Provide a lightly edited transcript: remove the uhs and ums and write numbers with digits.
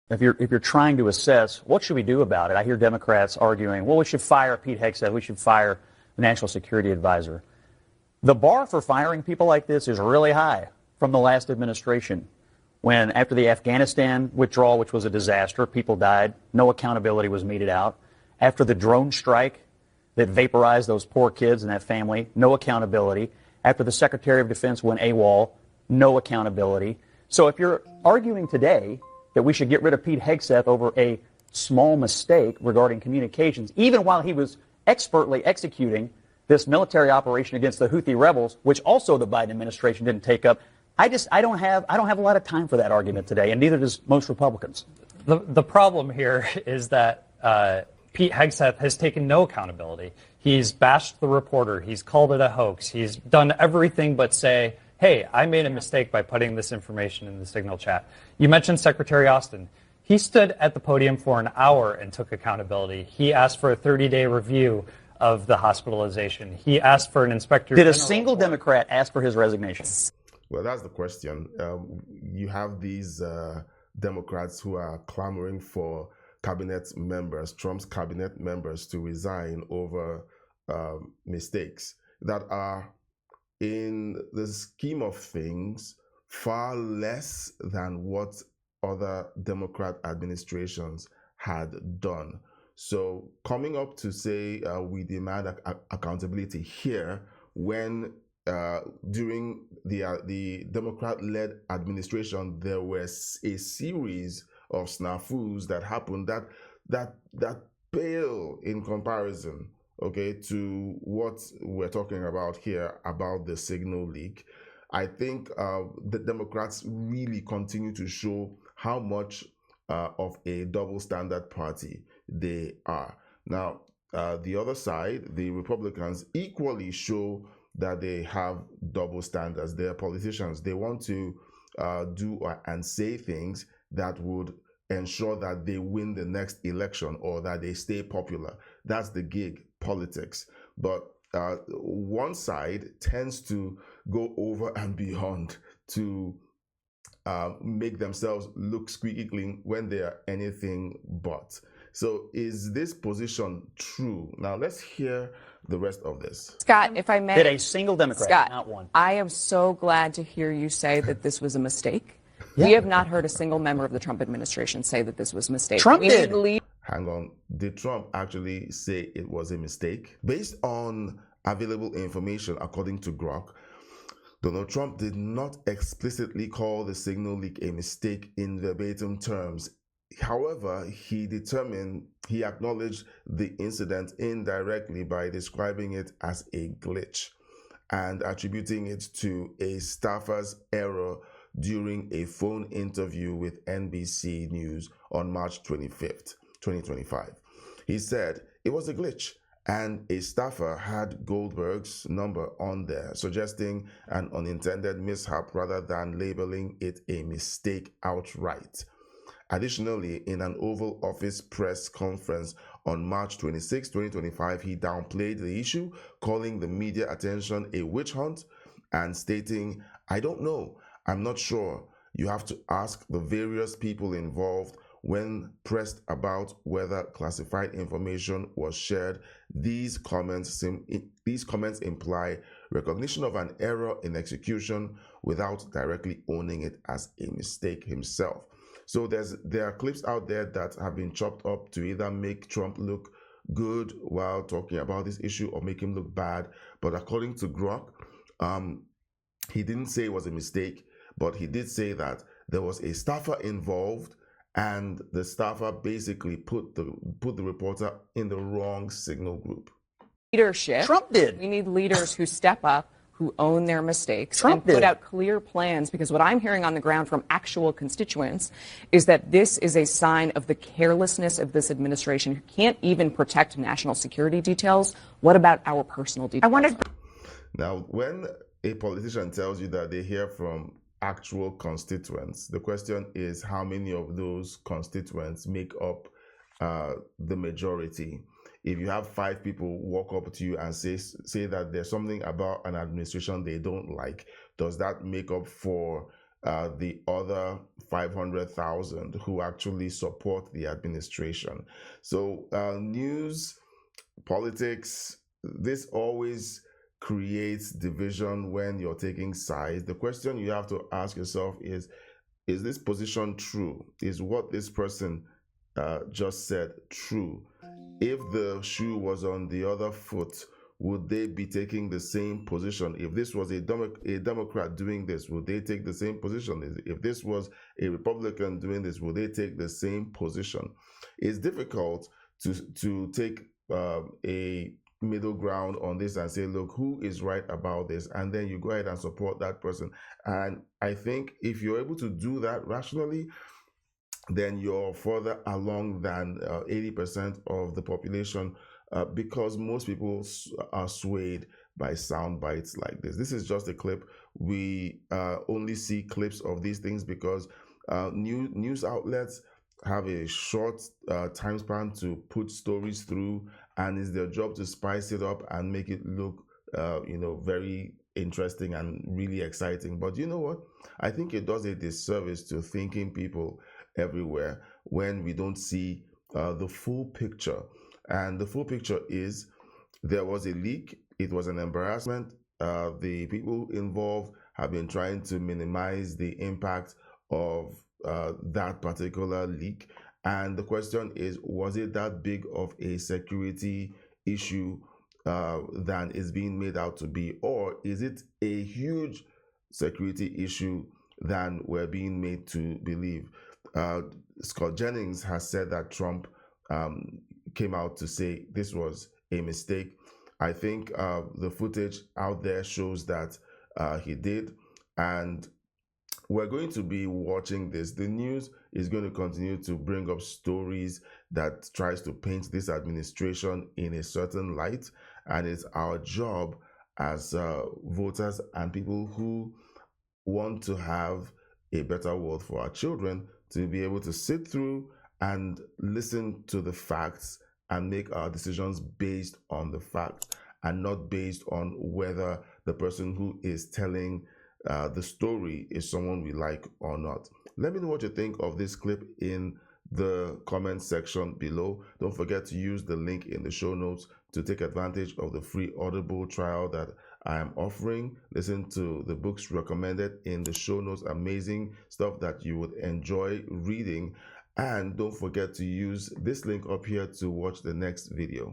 if you're trying to assess what should we do about it, I hear Democrats arguing, well, we should fire Pete Hegseth, we should fire the National Security Advisor. The bar for firing people like this is really high from the last administration. When after the Afghanistan withdrawal, which was a disaster, people died, no accountability was meted out. After the drone strike that vaporized those poor kids and that family, no accountability. After the Secretary of Defense went AWOL, no accountability. So if you're arguing today that we should get rid of Pete Hegseth over a small mistake regarding communications, even while he was expertly executing this military operation against the Houthi rebels, which also the Biden administration didn't take up, I don't have a lot of time for that argument today, and neither does most Republicans. The problem here is that Pete Hegseth has taken no accountability. He's bashed the reporter. He's called it a hoax. He's done everything but say, hey, I made a mistake by putting this information in the Signal chat. You mentioned Secretary Austin. He stood at the podium for an hour and took accountability. He asked for a 30-day review of the hospitalization. He asked for an inspector. Did a single Democrat ask for his resignation? Well, that's the question. You have these Democrats who are clamoring for cabinet members, Trump's cabinet members, to resign over mistakes that are, in the scheme of things, far less than what other Democrat administrations had done. So coming up to say we demand accountability here when during the Democrat-led administration there was a series of snafus that happened that pale in comparison, okay, to what we're talking about here about the Signal leak. I think the Democrats really continue to show how much of a double standard party they are. Now, the other side, the Republicans, equally show that they have double standards. They are politicians. They want to do and say things that would ensure that they win the next election or that they stay popular. That's the gig, politics. But one side tends to go over and beyond to make themselves look squeaky clean when they are anything but. So is this position true? Now let's hear the rest of this. Scott, if I may. Did a single Democrat, Scott, not one. I am so glad to hear you say that this was a mistake. Yeah. We have not heard a single member of the Trump administration say that this was a mistake. Trump we did. Hang on. Did Trump actually say it was a mistake? Based on available information, according to Grok, Donald Trump did not explicitly call the Signal leak a mistake in verbatim terms. However, he acknowledged the incident indirectly by describing it as a glitch and attributing it to a staffer's error during a phone interview with NBC News on March 25th, 2025. He said it was a glitch and a staffer had Goldberg's number on there, suggesting an unintended mishap rather than labeling it a mistake outright. Additionally, in an Oval Office press conference on March 26, 2025, he downplayed the issue, calling the media attention a witch hunt and stating, "I don't know. I'm not sure. You have to ask the various people involved." When pressed about whether classified information was shared, these comments imply recognition of an error in execution without directly owning it as a mistake himself. So there are clips out there that have been chopped up to either make Trump look good while talking about this issue or make him look bad. But according to Grok, he didn't say it was a mistake, but he did say that there was a staffer involved and the staffer basically put the reporter in the wrong Signal group. Leadership. Trump did. We need leaders who step up, who own their mistakes, Trump and put did. out clear plans, because what I'm hearing on the ground from actual constituents is that this is a sign of the carelessness of this administration, who can't even protect national security details. What about our personal details? Now, when a politician tells you that they hear from actual constituents, the question is how many of those constituents make up the majority. If you have 5 people walk up to you and say that there's something about an administration they don't like, does that make up for the other 500,000 who actually support the administration. So news, politics, this always creates division when you're taking sides. The question you have to ask yourself is this position true? Is what this person just said true? If the shoe was on the other foot, would they be taking the same position? If this was a Democrat doing this, would they take the same position? If this was a Republican doing this, would they take the same position? It's difficult to take a middle ground on this and say, look, who is right about this? And then you go ahead and support that person. And I think if you're able to do that rationally, then you're further along than 80% of the population, because most people are swayed by sound bites like this. This is just a clip. We only see clips of these things because news outlets have a short time span to put stories through, and it's their job to spice it up and make it look very interesting and really exciting. But you know what? I think it does a disservice to thinking people everywhere when we don't see the full picture. And the full picture is there was a leak. It was an embarrassment. The people involved have been trying to minimize the impact of that particular leak. And the question is, was it that big of a security issue than is being made out to be? Or is it a huge security issue than we're being made to believe? Scott Jennings has said that Trump came out to say this was a mistake. I think the footage out there shows that he did, and we're going to be watching this. The news is going to continue to bring up stories that tries to paint this administration in a certain light, and it's our job as voters and people who want to have a better world for our children to be able to sit through and listen to the facts and make our decisions based on the facts and not based on whether the person who is telling the story is someone we like or not. Let me know what you think of this clip in the comment section below. Don't forget to use the link in the show notes to take advantage of the free Audible trial that I am offering. Listen to the books recommended in the show notes. Amazing stuff that you would enjoy reading. And don't forget to use this link up here to watch the next video.